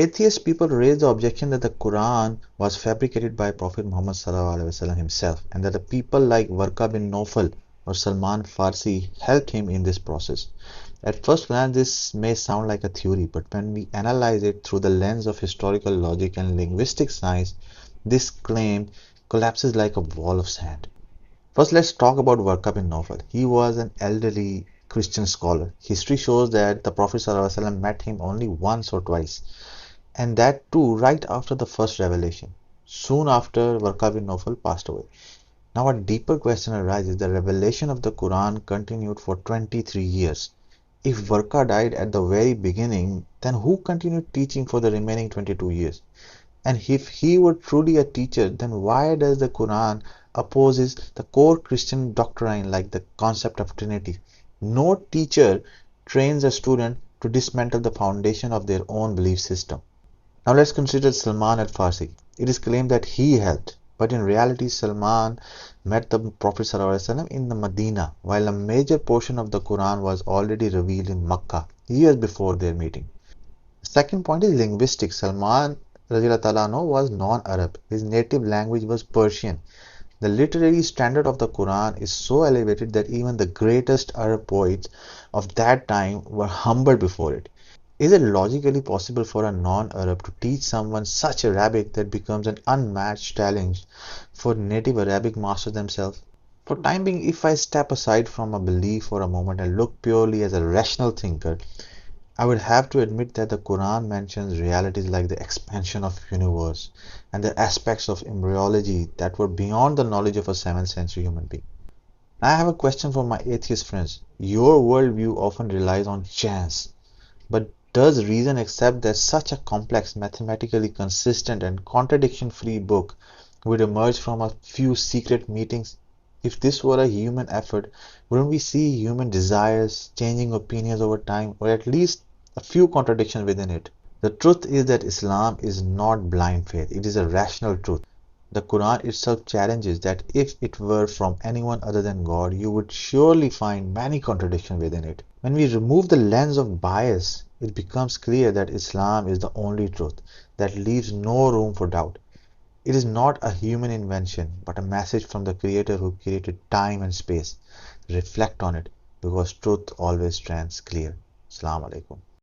Atheist people raised the objection that the Quran was fabricated by Prophet Muhammad ﷺ himself, and that the people like Warqa bin Nawfal or Salman Farsi helped him in this process. At first glance, this may sound like a theory, but when we analyze it through the lens of historical logic and linguistic science, this claim collapses like a wall of sand. First, let's talk about Warqa bin Nawfal. He was an elderly Christian scholar. History shows that the Prophet ﷺ met him only once or twice, and that too right after the first revelation, soon after Warqa bin Nawfal passed away. Now a deeper question arises. The revelation of the Quran continued for 23 years. If Warqa died at the very beginning, then who continued teaching for the remaining 22 years? And if he were truly a teacher, then why does the Quran opposes the core Christian doctrine like the concept of Trinity? No teacher trains a student to dismantle the foundation of their own belief system. Now let's consider Salman al-Farsi. It is claimed that he helped, but in reality Salman met the Prophet ﷺ in the Medina, while a major portion of the Quran was already revealed in Makkah years before their meeting. The second point is linguistic. Salman Radiallahu was non-Arab. His native language was Persian. The literary standard of the Quran is so elevated that even the greatest Arab poets of that time were humbled before it. Is it logically possible for a non-Arab to teach someone such Arabic that becomes an unmatched challenge for native Arabic masters themselves? For time being, if I step aside from a belief for a moment and look purely as a rational thinker, I would have to admit that the Quran mentions realities like the expansion of the universe and the aspects of embryology that were beyond the knowledge of a 7th century human being. I have a question for my atheist friends. Your worldview often relies on chance, but does reason accept that such a complex, mathematically consistent and contradiction-free book would emerge from a few secret meetings? If this were a human effort, wouldn't we see human desires, changing opinions over time, or at least a few contradictions within it? The truth is that Islam is not blind faith, it is a rational truth. The Quran itself challenges that if it were from anyone other than God, you would surely find many contradictions within it. When we remove the lens of bias, it becomes clear that Islam is the only truth that leaves no room for doubt. It is not a human invention, but a message from the Creator who created time and space. Reflect on it, because truth always stands clear. Assalamu alaikum.